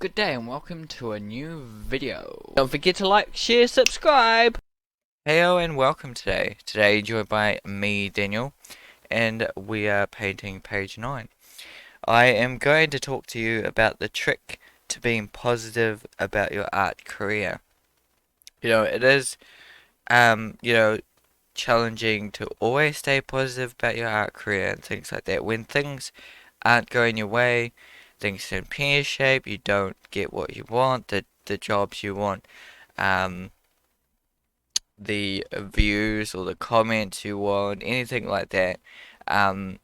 good day and welcome to a new video. Don't forget to like, share, subscribe. Heyo and welcome today. Today joined by me, Daniel, and we are painting page 9. I am going to talk to you about the trick to being positive about your art career. It is, challenging to always stay positive about your art career and things like that. When things aren't going your way, things don't pear-shaped, you don't get what you want, the jobs you want, um, the views or the comments you want, anything like that. Um,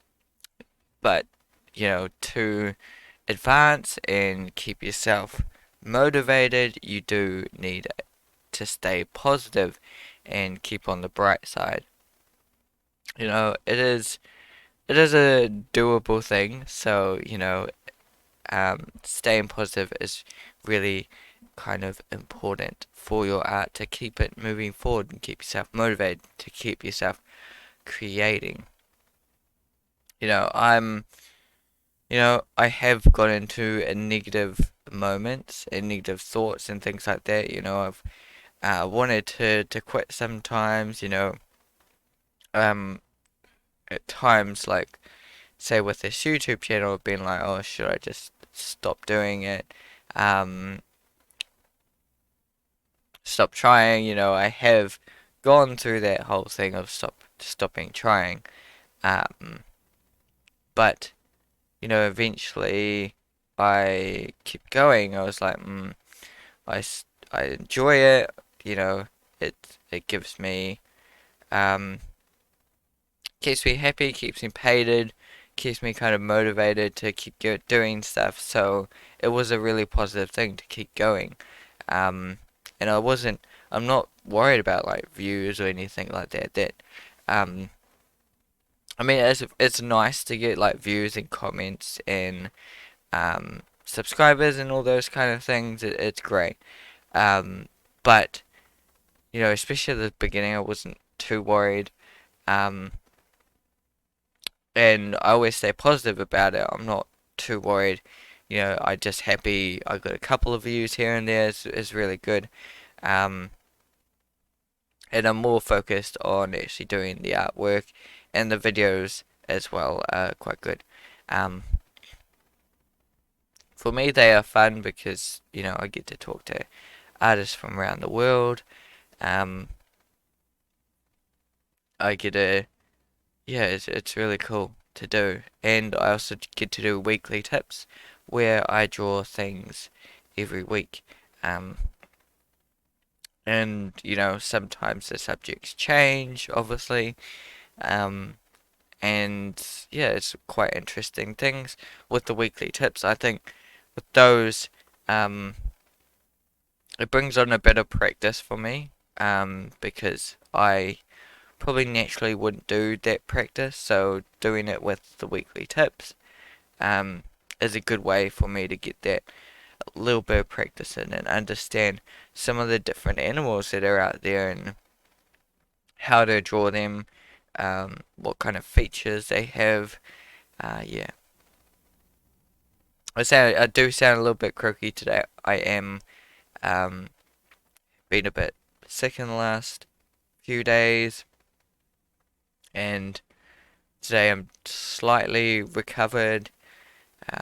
but to advance and keep yourself motivated, you do need to stay positive and keep on the bright side. It is a doable thing, so staying positive is really kind of important for your art to keep it moving forward and keep yourself motivated to keep yourself creating. You know, I'm, I have got into a negative moments and negative thoughts and things like that. I've wanted to quit sometimes. Um, at times, like say with this YouTube channel, I've been like, oh, should I just stop doing it? Um, Stop trying. I have gone through that whole thing of stopping trying. Um, but eventually I kept going. I was like, I enjoy it. You know, it it gives me um keeps me happy, keeps me pated, keeps me kind of motivated to keep doing stuff. So it was a really positive thing to keep going. Um, and I'm not worried about like views or anything like that. Um, I mean, it's nice to get like views and comments and subscribers and all those kind of things. It's great. Um, but especially at the beginning, I wasn't too worried. Um, and I always stay positive about it. I'm not too worried. I just happy I got a couple of views here and there is really good. Um, and I'm more focused on actually doing the artwork and the videos as well are quite good. Um, for me, they are fun because I get to talk to artists from around the world. Um, I get to Yeah, it's really cool to do, and I also get to do weekly tips where I draw things every week. Um, and sometimes the subjects change, obviously. Um, and yeah, it's quite interesting things with the weekly tips. I think with those, um, it brings on a bit of practice for me. Because I probably naturally wouldn't do that practice, so doing it with the weekly tips um, is a good way for me to get that little bit of practice in and understand some of the different animals that are out there and how to draw them, what kind of features they have. Yeah, I do sound a little bit croaky today. I am um, been a bit sick in the last few days, and today I'm slightly recovered.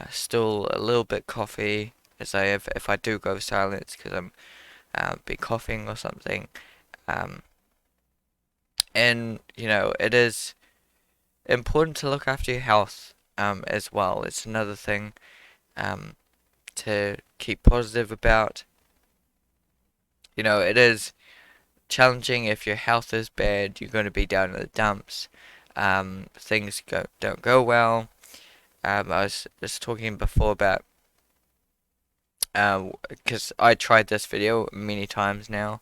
Still a little bit coffee, as I have if I do go silent, it's because I'm be coughing or something. Um, and it is important to look after your health as well. It's another thing um, to keep positive about. It is challenging if your health is bad. You're going to be down in the dumps. Things don't go well. I was just talking before about because I tried this video many times now.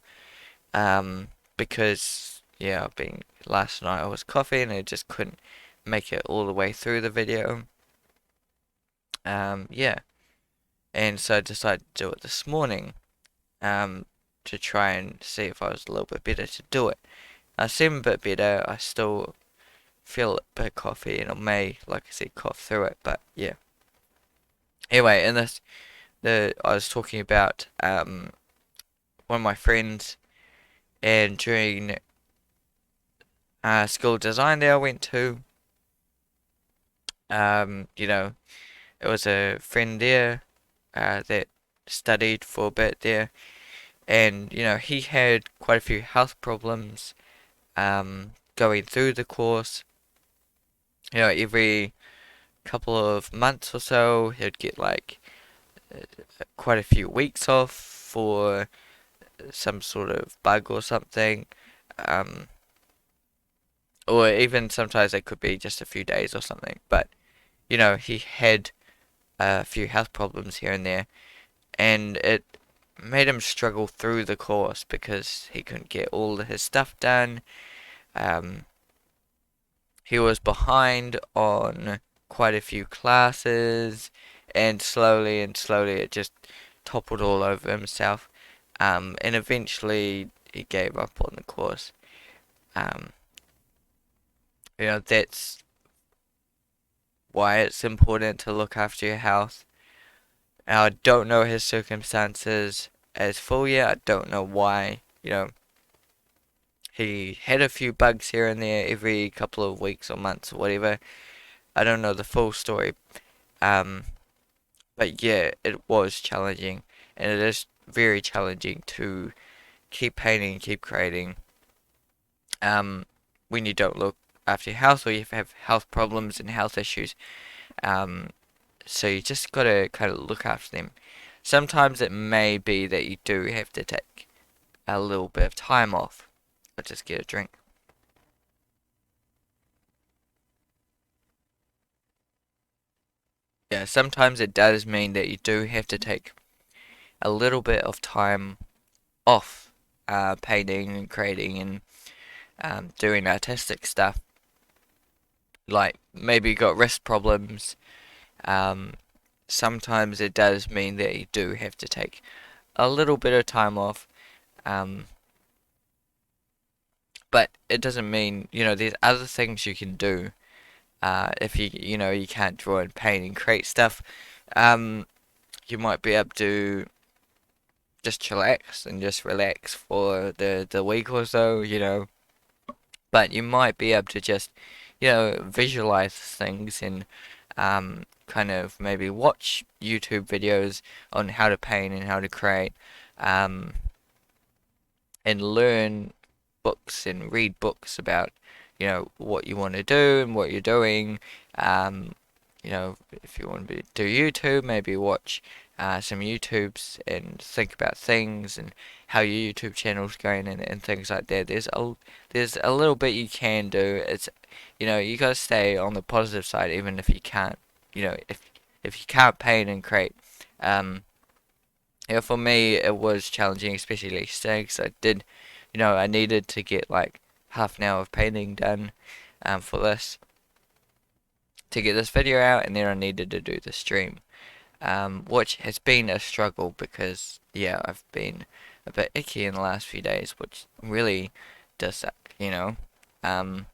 Because yeah, I've been last night I was coughing and I just couldn't make it all the way through the video. Yeah, and so I decided to do it this morning. To try and see if I was a little bit better to do it. I seem a bit better. I still feel a bit coffee and I may, like I said, cough through it. But yeah. Anyway, in this I was talking about one of my friends, and during school design that I went to, you know, it was a friend there that studied for a bit there, and he had quite a few health problems going through the course. Every couple of months or so, he'd get like quite a few weeks off for some sort of bug or something. Um, or even sometimes it could be just a few days or something. But, he had a few health problems here and there, and it made him struggle through the course because he couldn't get all his stuff done. Um, he was behind on quite a few classes, and slowly it just toppled all over himself. And eventually he gave up on the course. Um, that's why it's important to look after your health. I don't know his circumstances as full yet. I don't know why, he had a few bugs here and there every couple of weeks or months or whatever. I don't know the full story. Um, but yeah, it was challenging, and it is very challenging to keep painting, keep creating. Um, when you don't look after your health, or you have health problems and health issues. Um, so you just gotta kind of look after them. Sometimes it may be that you do have to take a little bit of time off. I'll just get a drink. Yeah, sometimes it does mean that you do have to take a little bit of time off painting and creating and doing artistic stuff. Like maybe you got wrist problems. Um, Sometimes it does mean that you do have to take a little bit of time off. Um, but it doesn't mean, there's other things you can do. If you can't draw and paint and create stuff, um, you might be able to just chillax and just relax for the week or so, but you might be able to just, visualize things and kind of maybe watch YouTube videos on how to paint and how to create, um, and learn books and read books about, what you want to do and what you're doing. Um, if you want to do YouTube, maybe watch some YouTubes and think about things and how your YouTube channel's going and things like that. There's a little bit you can do. It's you gotta stay on the positive side even if you can't. If you can't paint and create. For me it was challenging, especially today, because I needed to get like half an hour of painting done for this to get this video out, and then I needed to do the stream, which has been a struggle because yeah, I've been a bit icky in the last few days, which really does suck. Um,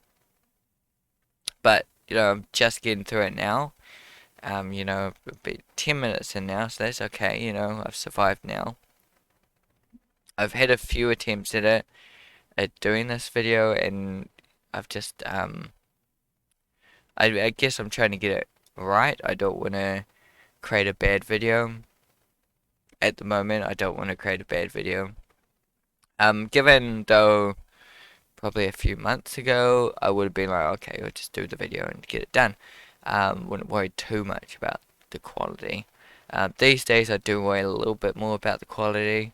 but I'm just getting through it now. About 10 minutes in now, so that's okay. I've survived now. I've had a few attempts at doing this video, and I've just I guess I'm trying to get it right. I don't want to create a bad video at the moment. I don't want to create a bad video. Given though probably a few months ago, I would have been like, okay, we'll just do the video and get it done. Wouldn't worry too much about the quality. These days I do worry a little bit more about the quality.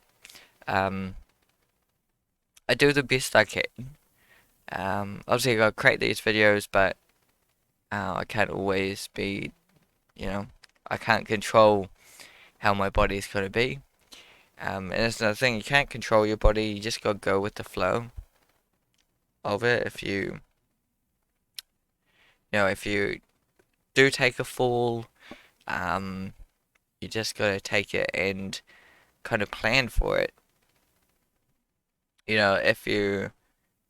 Um, I do the best I can. Obviously I gotta create these videos, but I can't always be, I can't control how my body's gonna be. And that's another thing, you can't control your body, you just gotta go with the flow of it. If you do take a fall, um, you just gotta take it and kind of plan for it. If you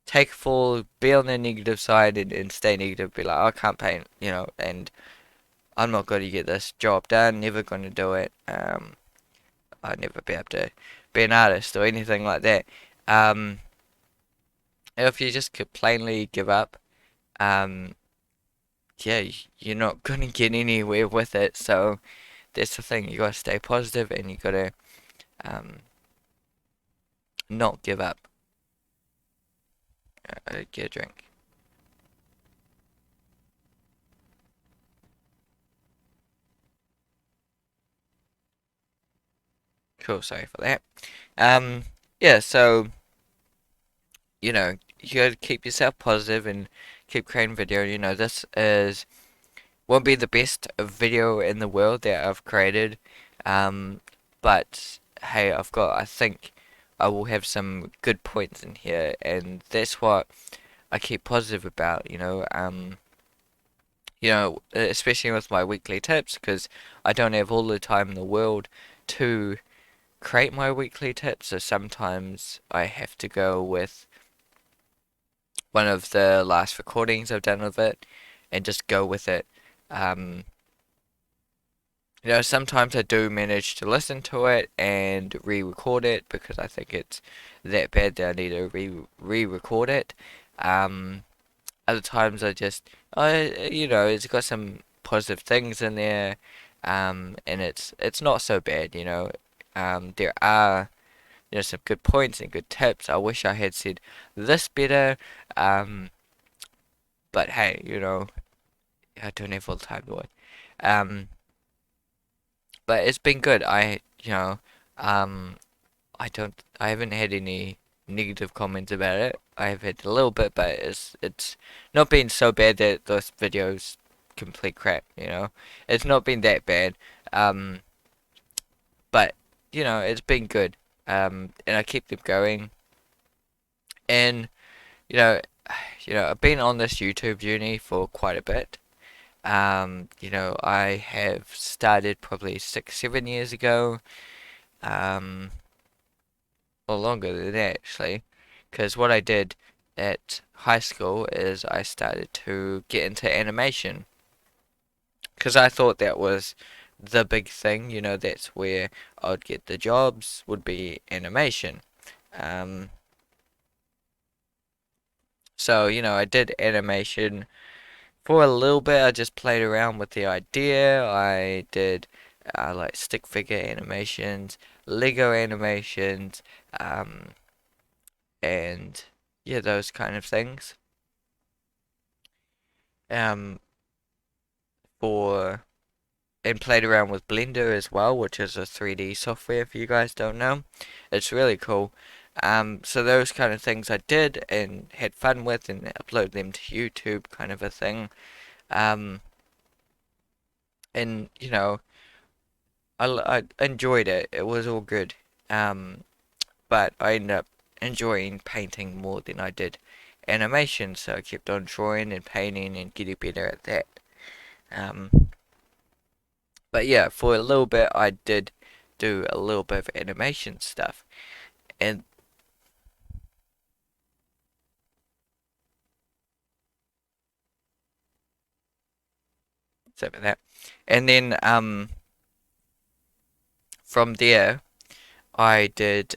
take a fall, be on the negative side and stay negative, be like, I can't paint, and I'm not going to get this job done, never going to do it. I'd never be able to be an artist or anything like that. Um, if you just could plainly give up, um, yeah, you're not gonna get anywhere with it. So that's the thing. You gotta stay positive and you gotta um, not give up. Get a drink. Cool. Sorry for that. Um, yeah. So you gotta keep yourself positive and keep creating video. This is won't be the best video in the world that I've created. Um, but hey, I think I will have some good points in here, and that's what I keep positive about. Especially with my weekly tips, because I don't have all the time in the world to create my weekly tips, so sometimes I have to go with one of the last recordings I've done of it and just go with it. Um, sometimes I do manage to listen to it and re-record it because I think it's that bad that I need to re-record it. Um, Other times it's got some positive things in there, and it's not so bad. There are some good points and good tips. I wish I had said this better, um, but hey, I don't have all the time to work. Um, but it's been good. Um, I haven't had any negative comments about it. I've had a little bit, but it's not been so bad that those videos complete crap. It's not been that bad. Um, but it's been good. And I keep them going. And you know, I've been on this YouTube journey for quite a bit. I have started probably 6, 7 years ago. Um, or longer than that actually, because what I did at high school is I started to get into animation, because I thought that was the big thing. That's where I'd get the jobs, would be animation. Um, so I did animation for a little bit. I just played around with the idea. I did like stick figure animations, Lego animations, um, and yeah, those kind of things. Um, for and played around with Blender as well, which is a 3D software if you guys don't know. It's really cool. So those kind of things I did and had fun with and upload them to YouTube, kind of a thing. Um, and I enjoyed it. It was all good. Um, but I ended up enjoying painting more than I did animation, so I kept on drawing and painting and getting better at that. Um, but yeah, for a little bit I did do a little bit of animation stuff, and so about that. And then from there I did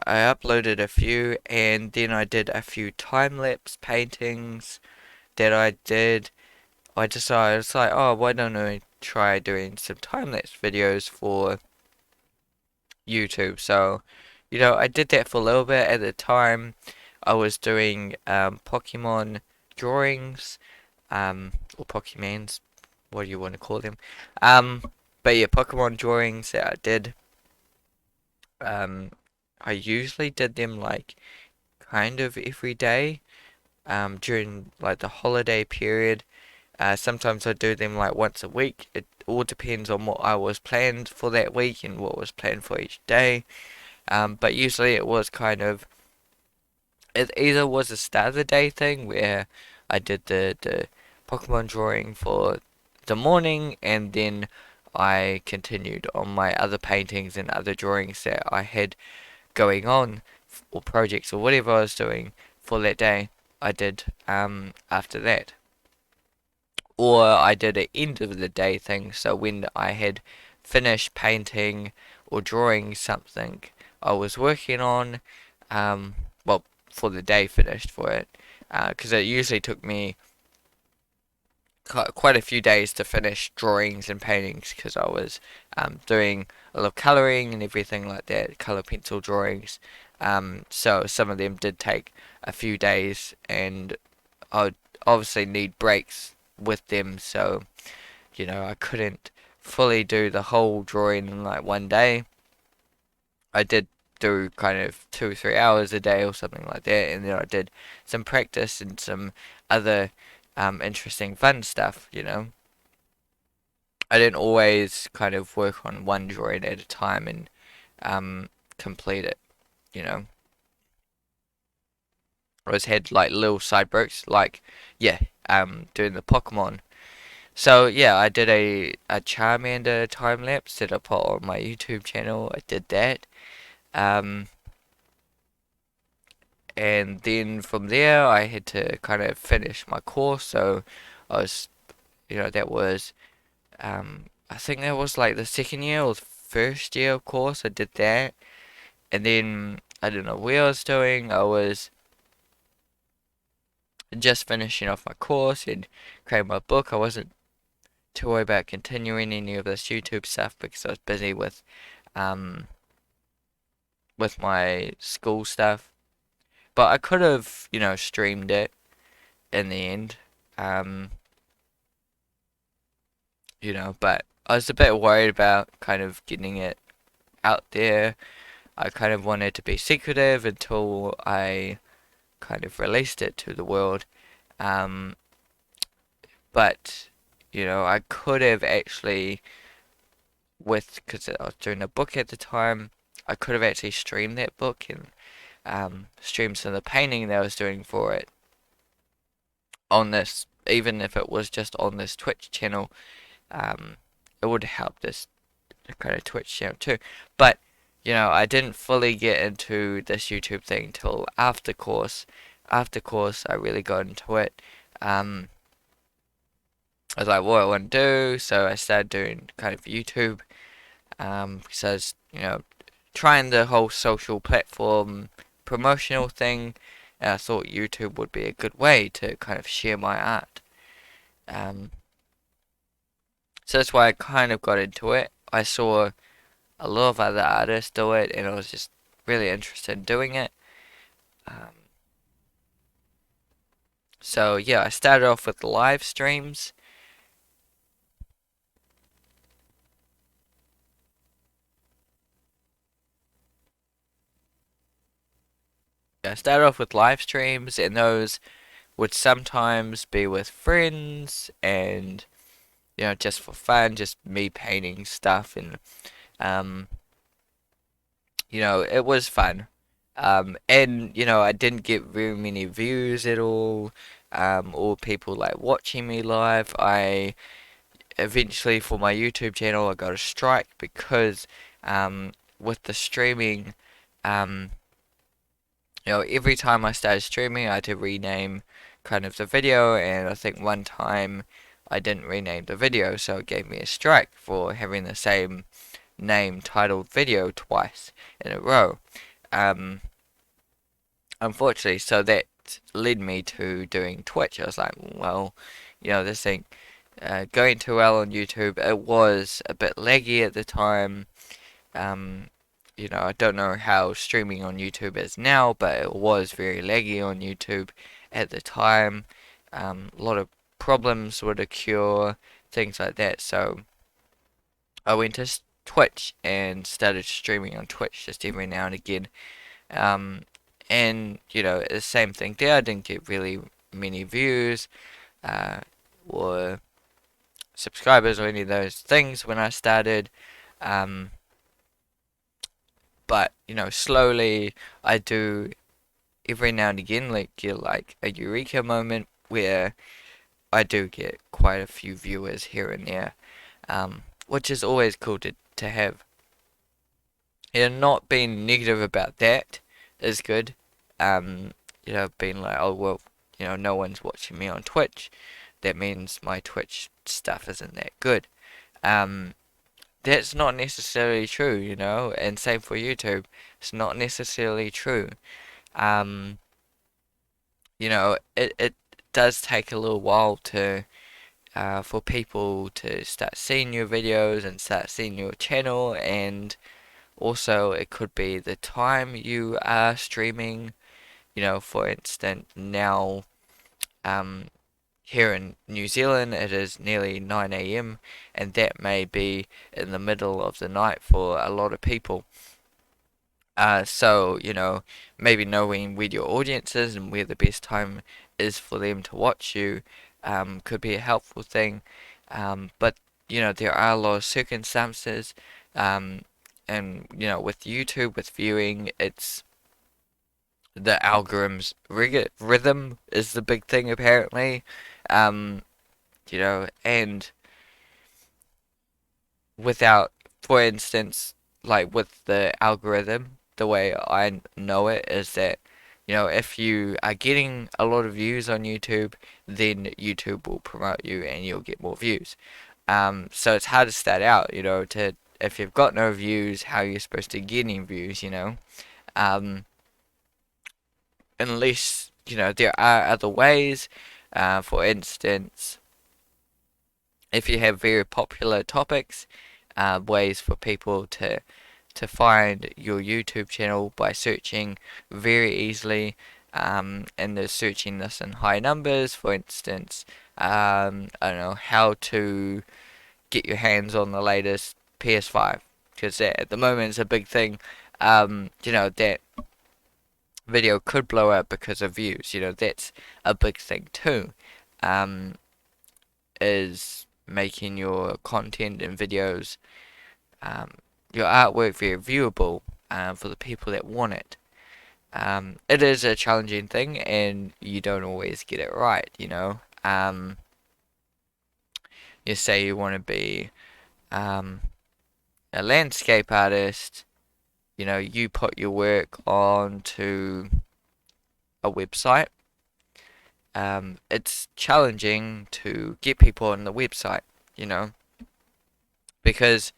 I uploaded a few, and then I did a few time-lapse paintings that I did. I decided, it's like, oh, why don't I try doing some time-lapse videos for YouTube? So, I did that for a little bit. At the time, I was doing Pokemon drawings, or Pokemons, what do you want to call them? Um, but yeah, Pokemon drawings that I did. Um, I usually did them like kind of every day, during like the holiday period. Sometimes I do them like once a week. It all depends on what I was planned for that week and what was planned for each day. But usually it was it either was a start of the day thing where I did the Pokemon drawing for the morning, and then I continued on my other paintings and other drawings that I had going on, or projects or whatever I was doing for that day. I did after that. or I did an end of the day thing. So when I had finished painting or drawing something I was working on, well, for the day finished for it, because it usually took me quite a few days to finish drawings and paintings because I was doing a lot of colouring and everything like that, colour pencil drawings. So some of them did take a few days, and I would obviously need breaks with them. So I couldn't fully do the whole drawing in like one day. I did do kind of 2 or 3 hours a day or something like that, and then I did some practice and some other interesting fun stuff. I didn't always kind of work on one drawing at a time and complete it. I always had like little side breaks, like yeah, doing the Pokemon. So yeah, I did a Charmander time lapse that I put on my YouTube channel. I did that. Um, and then from there I had to kind of finish my course. So I was, that was, I think that was like the second year or first year of course. I did that, and then I didn't know what I was doing. I was just finishing off my course and creating my book. I wasn't too worried about continuing any of this YouTube stuff because I was busy um with my school stuff. But I could have, streamed it in the end. Um, but I was a bit worried about kind of getting it out there. I kind of wanted to be secretive until I kind of released it to the world. Um, but I could have actually, because I was doing a book at the time, I could have actually streamed that book and streamed some of the painting that I was doing for it on this, even if it was just on this Twitch channel. Um, it would help this kind of Twitch channel too. But I didn't fully get into this YouTube thing till after course. After course, I really got into it. I was like, what I want to do, so I started doing kind of YouTube. Because I was, trying the whole social platform promotional thing. And I thought YouTube would be a good way to kind of share my art. Um, so that's why I kind of got into it. I saw a lot of other artists do it, and I was just really interested in doing it. Um, so yeah, I started off with live streams. I started off with live streams, and those would sometimes be with friends and just for fun, just me painting stuff, and um, it was fun. And I didn't get very many views at all, or people like watching me live. I eventually, for my YouTube channel, I got a strike because with the streaming, um, every time I started streaming, I had to rename kind of the video, and I think one time I didn't rename the video, so it gave me a strike for having the same name titled video twice in a row. Um, Unfortunately, so that led me to doing Twitch. I was like, well, this thing going too well on YouTube. It was a bit laggy at the time. Um, I don't know how streaming on YouTube is now, but it was very laggy on YouTube at the time. A lot of problems would occur, things like that. So I went to Twitch and started streaming on Twitch just every now and again. Um, and the same thing there. I didn't get really many views uh, or subscribers or any of those things when I started. Um, but slowly I do every now and again get like a eureka moment where I do get quite a few viewers here and there, which is always cool to have. Not being negative about that is good. Being like, oh well, no one's watching me on Twitch. that means my Twitch stuff isn't that good. Um, that's not necessarily true, you know, and same for YouTube. It's not necessarily true. Um, it does take a little while to for people to start seeing your videos and start seeing your channel, and also it could be the time you are streaming. For instance, now um, here in New Zealand it is nearly 9 a.m., and that may be in the middle of the night for a lot of people. So, maybe knowing where your audience is and where the best time is for them to watch you could be a helpful thing. But, there are a lot of circumstances. Um, and, with YouTube, with viewing, it's the algorithm's rhythm is the big thing, apparently. Um, and without, for instance, like with the algorithm, the way I know it is that, if you are getting a lot of views on YouTube, then YouTube will promote you and you'll get more views. So it's hard to start out, if you've got no views, how are you supposed to get any views? Um, Unless, there are other ways. For instance, if you have very popular topics, ways for people to find your YouTube channel by searching very easily, and they're searching this in high numbers. For instance, I don't know how to get your hands on the latest PS5, because at the moment it's a big thing. That video could blow up because of views. That's a big thing too. Um, is making your content and videos, um, your artwork very viewable for the people that want it. It is a challenging thing, and you don't always get it right. You say you want to be um, a landscape artist. You put your work onto a website. It's challenging to get people on the website, you know, because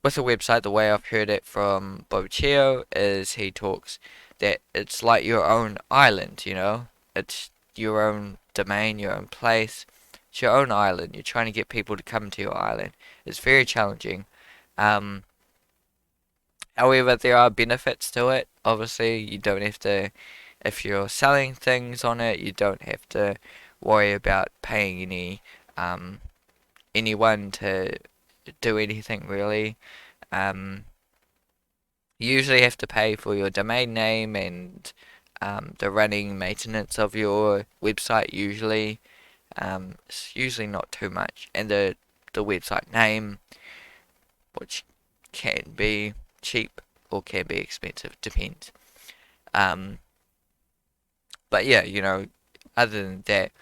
with a website, the way I've heard it from Bochio is he talks that it's like your own island. It's your own domain, your own place, it's your own island. You're trying to get people to come to your island. It's very challenging. Um, However, there are benefits to it. Obviously, you don't have to, if you're selling things on it, you don't have to worry about paying um, anyone to do anything really. Um, you usually have to pay for your domain name and the running maintenance of your website usually. It's usually not too much. And the website name, which can be cheap or can be expensive, depends. Um, but yeah, other than that,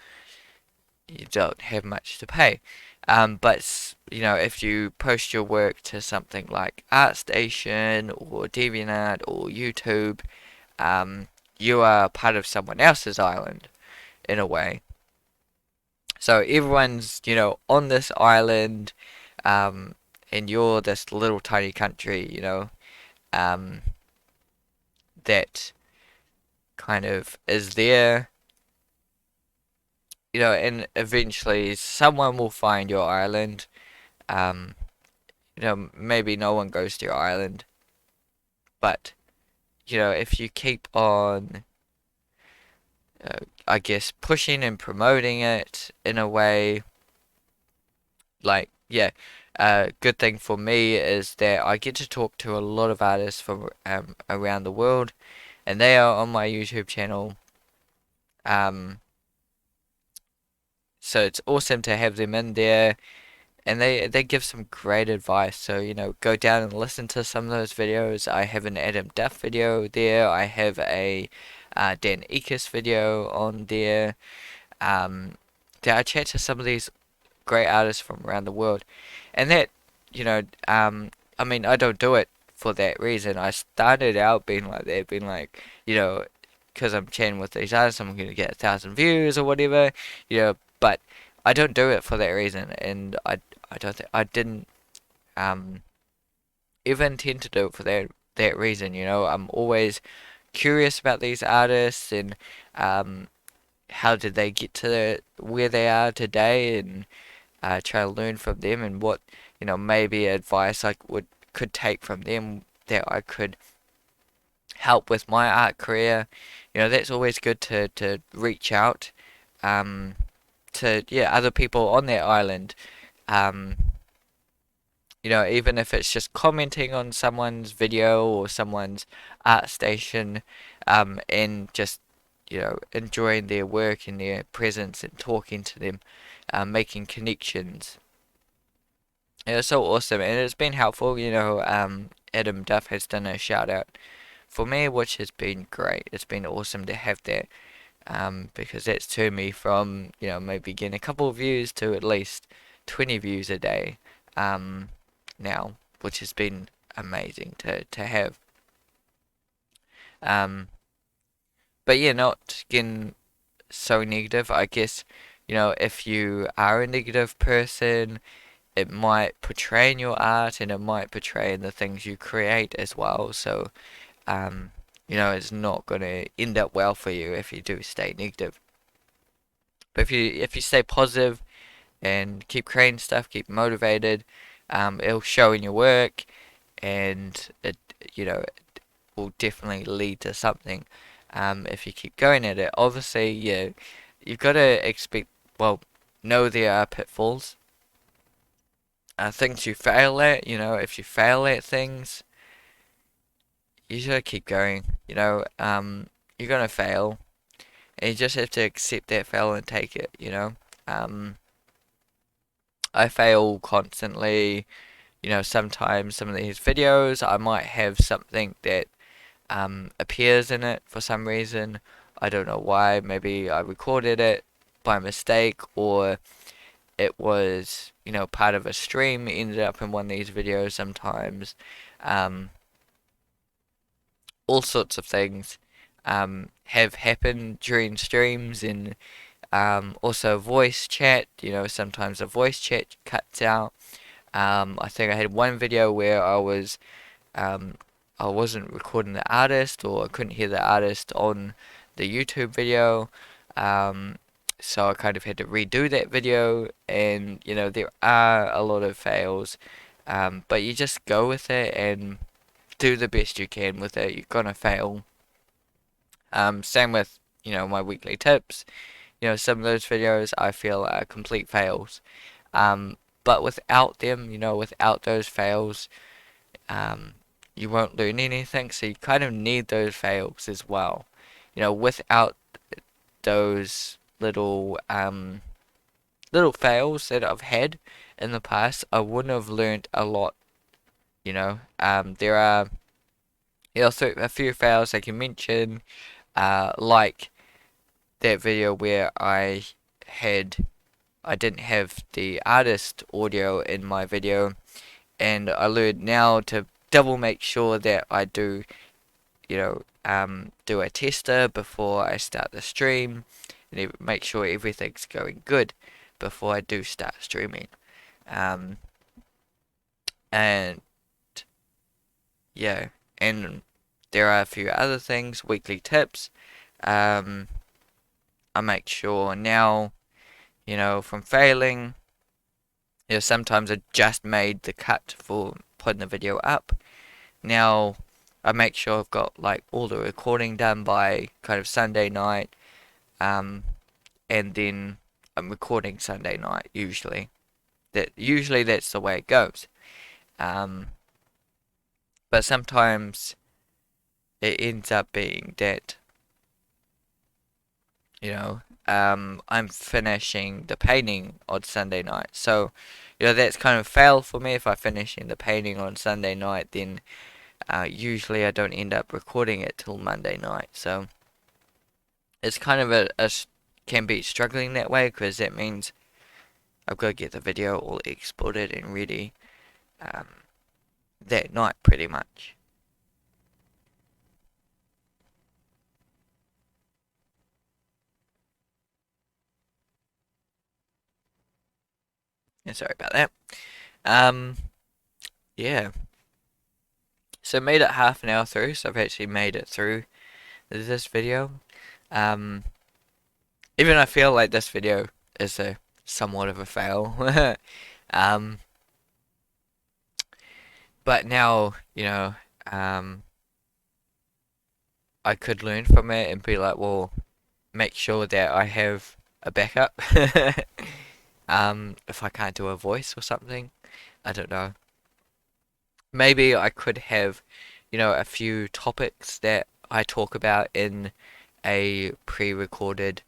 you don't have much to pay. But if you post your work to something like ArtStation or DeviantArt or YouTube, you are part of someone else's island in a way. So everyone's, on this island, um, and you're this little tiny country, um, that kind of is there, and eventually someone will find your island. Um, maybe no one goes to your island, but if you keep on, I guess, pushing and promoting it in a way, like, yeah, good thing for me is that I get to talk to a lot of artists from around the world, and they are on my YouTube channel. Um, so it's awesome to have them in there, and they give some great advice. So go down and listen to some of those videos. I have an Adam Duff video there. I have a Dan Ekus video on there. That I chat to some of these great artists from around the world, and that I mean, I don't do it for that reason. I started out being like that, being like, because I'm chatting with these artists, I'm gonna get 1,000 views or whatever, but I don't do it for that reason, and I don't think I didn't um ever intend to do it for that reason. You know, I'm always curious about these artists and um how did they get to where they are today, and try to learn from them and what, maybe advice I could take from them that I could help with my art career. That's always good to reach out um, to, yeah, other people on that island. Um, even if it's just commenting on someone's video or someone's art station, and just, enjoying their work and their presence and talking to them, making connections. It's so awesome, and it's been helpful. Adam Duff has done a shout out for me, which has been great. It's been awesome to have that, because that's turned me from, maybe getting a couple of views to at least 20 views a day, um, now, which has been amazing to have. Um, but yeah, not getting so negative. I guess, if you are a negative person, it might portray in your art and it might portray in the things you create as well. So, um, it's not going to end up well for you if you do stay negative. But if you stay positive and keep creating stuff, keep motivated, it'll show in your work, and it will definitely lead to something. If you keep going at it, obviously, yeah, you've got to expect. Well, know there are pitfalls. Things you fail at. If you fail at things, you just gotta keep going. You're gonna fail, and you just have to accept that fail and take it. Um, I fail constantly. Sometimes some of these videos, I might have something that appears in it for some reason. I don't know why. Maybe I recorded it by mistake, or it was, part of a stream, ended up in one of these videos sometimes. Um, all sorts of things have happened during streams, and also voice chat. Sometimes a voice chat cuts out. I think I had one video where um, I wasn't recording the artist, or I couldn't hear the artist on the YouTube video. Um, so I kind of had to redo that video, and there are a lot of fails, but you just go with it and do the best you can with it. You're gonna fail. Same with my weekly tips. Some of those videos I feel are complete fails. But without them, without those fails, um, you won't learn anything. So you kind of need those fails as well. Without those little fails that I've had in the past, I wouldn't have learned a lot. There are a few fails I can mention, like that video where I didn't have the artist audio in my video, and I learned now to double make sure that I do a tester before I start the stream, and make sure everything's going good before I do start streaming. Um, and yeah, and there are a few other things, weekly tips. Um, I make sure now, from failing, sometimes I just made the cut for putting the video up. Now, I make sure I've got like all the recording done by kind of Sunday night, um, and then I'm recording Sunday night usually. Usually that's the way it goes. Um, but sometimes it ends up being that I'm finishing the painting on Sunday night. So, that's kind of fail for me. If I'm finishing the painting on Sunday night, then usually I don't end up recording it till Monday night. So it's kind of can be struggling that way, because that means I've got to get the video all exported and ready um, that night pretty much. Yeah, sorry about that. Um, yeah. So made it half an hour through, so I've actually made it through this video. Um, Even I feel like this video is a somewhat of a fail. um, but now, I could learn from it and be like, well, make sure that I have a backup. If I can't do a voice or something, I don't know. Maybe I could have, a few topics that I talk about in a pre-recorded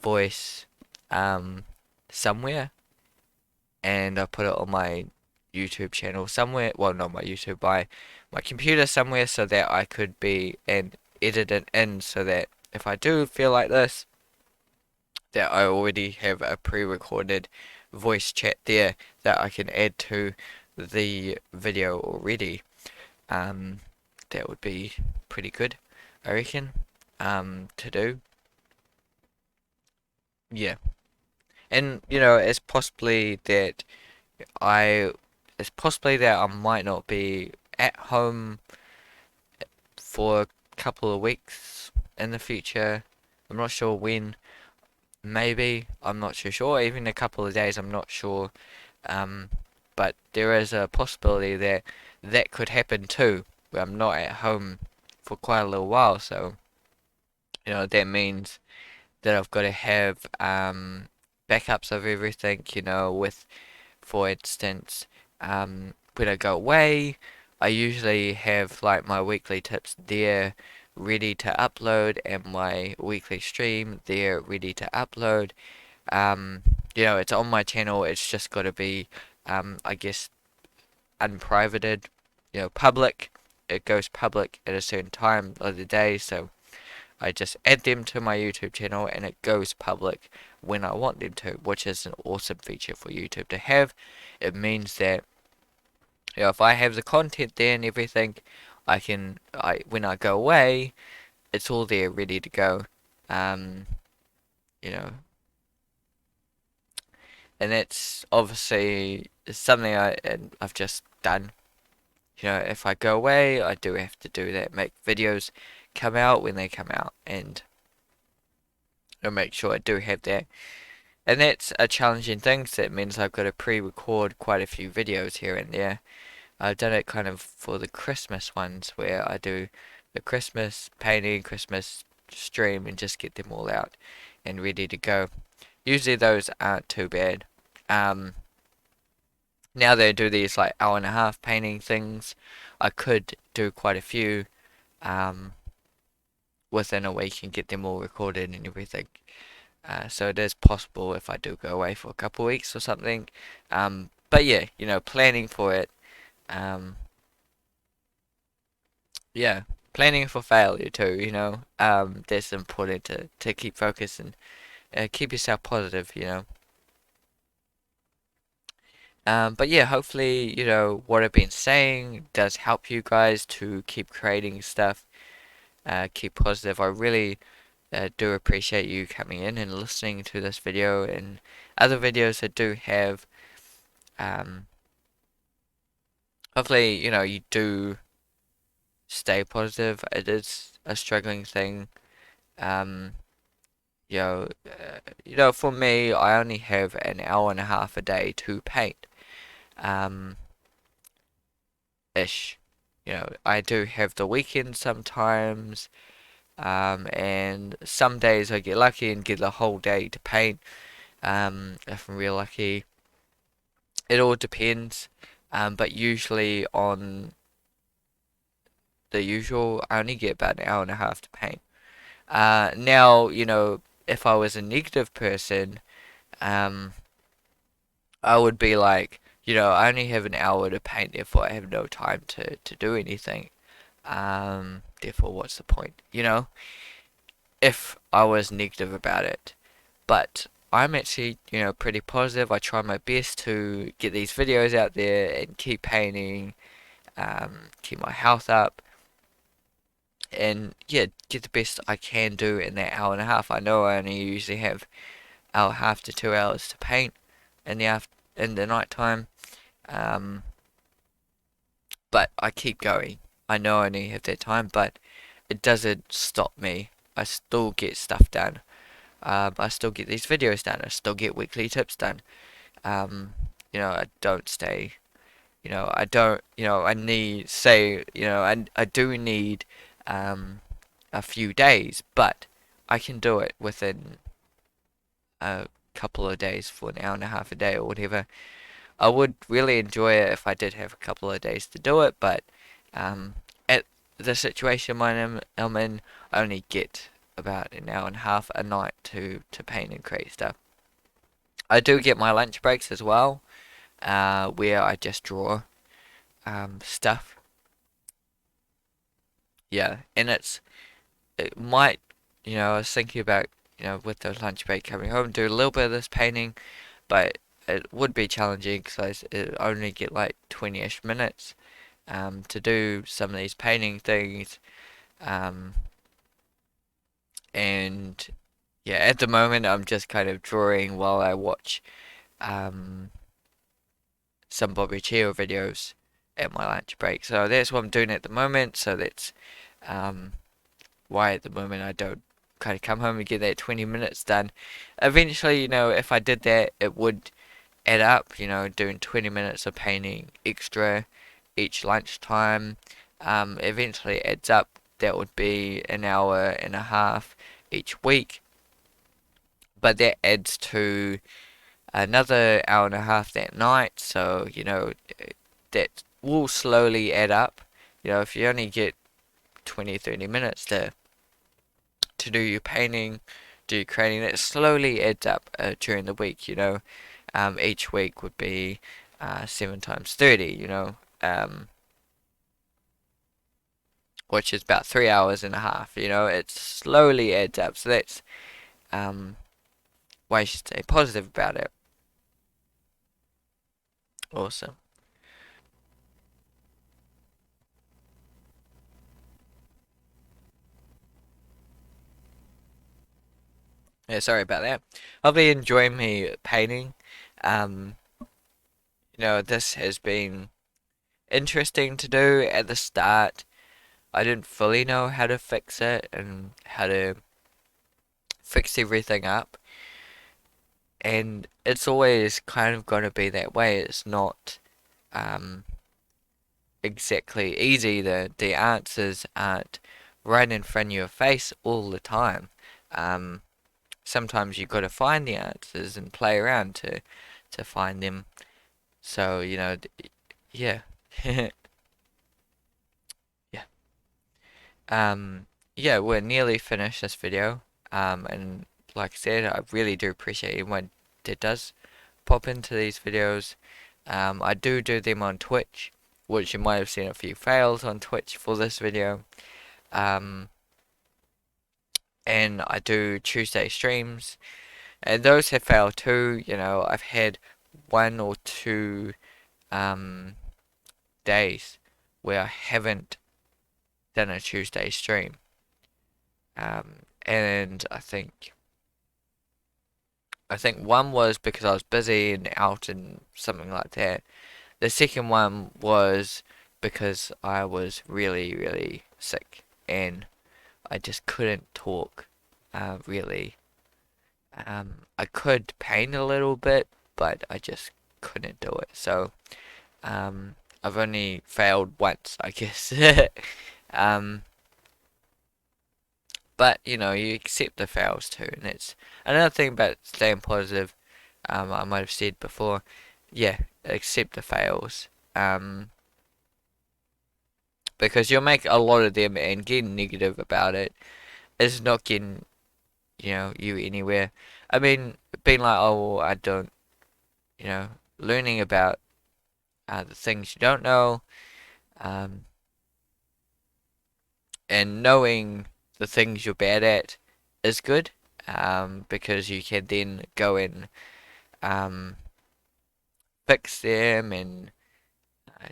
voice, um, somewhere, and I put it on my YouTube channel somewhere. Well, not my YouTube, my computer somewhere, so that I could be and edit it in, so that if I do feel like this, that I already have a pre-recorded voice chat there that I can add to the video already. Um, that would be pretty good, I reckon, to do. Yeah. And, I, it's possibly that I might not be at home for a couple of weeks in the future. I'm not sure when. Maybe. I'm not too sure. Even a couple of days, I'm not sure. Um, but there is a possibility that that could happen too, where I'm not at home for quite a little while. So, that means that I've got to have backups of everything, with, for instance, when I go away, I usually have like my weekly tips there ready to upload and my weekly stream there ready to upload. Um, it's on my channel, it's just got to be, I guess, unprivated, public. It goes public at a certain time of the day, so I just add them to my YouTube channel and it goes public when I want them to, which is an awesome feature for YouTube to have. It means that, if I have the content there and everything, when I go away, it's all there ready to go. Um, you know, and that's obviously something I've just done. If I go away, I do have to do that, make videos come out when they come out, and I'll make sure I do have that. And that's a challenging thing, so it means I've got to pre-record quite a few videos here and there. I've done it kind of for the Christmas ones, where I do the Christmas painting, Christmas stream, and just get them all out and ready to go. Usually those aren't too bad. Um, Now they do these like hour and a half painting things. I could do quite a few um, within a week and get them all recorded and everything. So it is possible if I do go away for a couple of weeks or something. But yeah, planning for it. Um, yeah, planning for failure too. That's important to keep focused and keep yourself positive. But yeah, hopefully, what I've been saying does help you guys to keep creating stuff, keep positive. I really do appreciate you coming in and listening to this video and other videos that do have. Um, Hopefully, you do stay positive. It is a struggling thing. Um, for me, I only have an hour and a half a day to paint. Um, Ish. I do have the weekend sometimes. And some days I get lucky and get the whole day to paint. If I'm real lucky, it all depends. But usually on the usual, I only get about an hour and a half to paint. Now, if I was a negative person, um, I would be like, I only have an hour to paint, therefore I have no time to do anything. Therefore, what's the point? If I was negative about it. But I'm actually, pretty positive. I try my best to get these videos out there and keep painting, keep my health up, and yeah, get the best I can do in that hour and a half. I know I only usually have hour and a half to 2 hours to paint in the in the night time. But I keep going. I know I only have that time, but it doesn't stop me. I still get stuff done. I still get these videos done. I still get weekly tips done. Um, I don't stay. I don't. I need say. I do need a few days, but I can do it within a couple of days for an hour and a half a day or whatever. I would really enjoy it if I did have a couple of days to do it, but at the situation I'm in, I only get about an hour and a half a night to paint and create stuff. I do get my lunch breaks as well, where I just draw stuff. Yeah, and it might, I was thinking about, with the lunch break coming home, do a little bit of this painting, but it would be challenging because I only get like 20-ish minutes to do some of these painting things. Um, and yeah, at the moment I'm just kind of drawing while I watch um, some Bobby Chio videos at my lunch break. So that's what I'm doing at the moment. So that's um, why at the moment I don't kind of come home and get that 20 minutes done. Eventually, if I did that, it would add up, doing 20 minutes of painting extra each lunchtime. Eventually adds up. That would be an hour and a half each week. But that adds to another hour and a half that night. So, that will slowly add up. If you only get 20, 30 minutes to do your painting, do your creating, it slowly adds up during the week, each week would be 7 times 30, which is about 3 hours and a half, it slowly adds up. So that's why you should stay positive about it. Awesome. Yeah, sorry about that. I've been enjoying me painting. Um, this has been interesting to do at the start. I didn't fully know how to fix it and how to fix everything up. And it's always kind of going to be that way. It's not um, exactly easy. The answers aren't right in front of your face all the time. Um, Sometimes you've got to find the answers and play around to find them. So, yeah. Yeah. Yeah, we're nearly finished this video. And like I said, I really do appreciate anyone that does pop into these videos. I do them on Twitch, which you might have seen a few fails on Twitch for this video. Um, and I do Tuesday streams, and those have failed too. I've had 1 or 2 um, days where I haven't done a Tuesday stream. And I think one was because I was busy and out and something like that. The second one was because I was really, really sick and I just couldn't talk, really. I could paint a little bit, but I just couldn't do it. So, I've only failed once, I guess. Um, but you accept the fails too, and it's another thing about staying positive. I might have said before, yeah, accept the fails. Because you'll make a lot of them, and getting negative about it is not getting you anywhere. I mean, being like, oh, well, I don't, learning about the things you don't know, um, and knowing the things you're bad at is good, because you can then go and um, fix them and uh,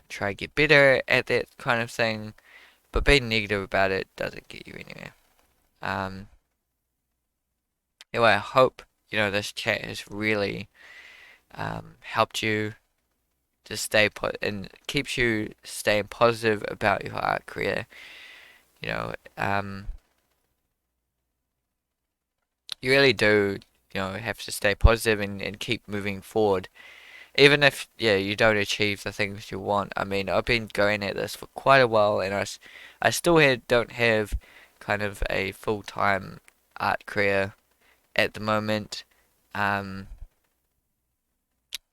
try to get better at that kind of thing. But being negative about it doesn't get you anywhere. Um, anyway, I hope this chat has really helped you to stay and keeps you staying positive about your art career. You know, you really do, have to stay positive and keep moving forward. Even if, yeah, you don't achieve the things you want. I mean, I've been going at this for quite a while, and I still don't have kind of a full-time art career at the moment. Um,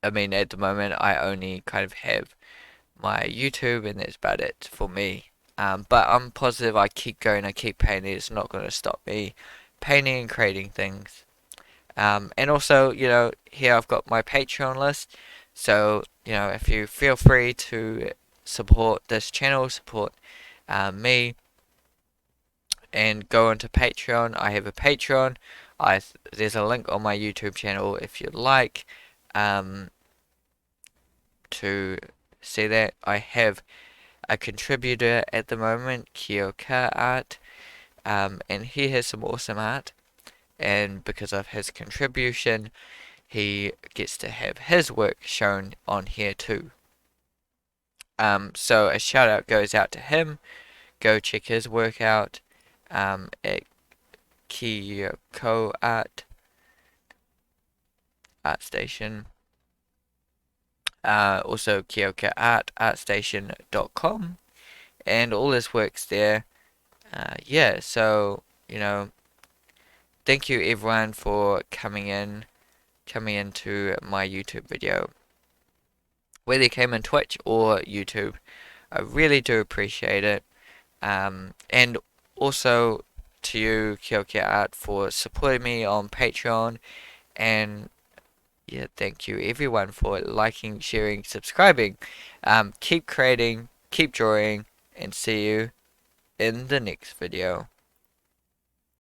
I mean, at the moment, I only kind of have my YouTube, and that's about it for me. But I'm positive I keep going, I keep painting. It's not going to stop me painting and creating things. And also, here I've got my Patreon list. So, if you feel free to support this channel, support me, and go into Patreon. I have a Patreon. There's a link on my YouTube channel if you'd like um, to see that. I have a contributor at the moment, Kyoka Art, and he has some awesome art. And because of his contribution, he gets to have his work shown on here too. So a shout out goes out to him. Go check his work out at Kyoko Art Station. Also Kyoka ArtStation.com, and all his works there. Yeah, so thank you everyone for coming into my YouTube video, whether you came in Twitch or YouTube. I really do appreciate it. And also to you, Kyoka Art, for supporting me on Patreon. And yeah, thank you everyone for liking, sharing, subscribing. Keep creating, keep drawing, and see you in the next video.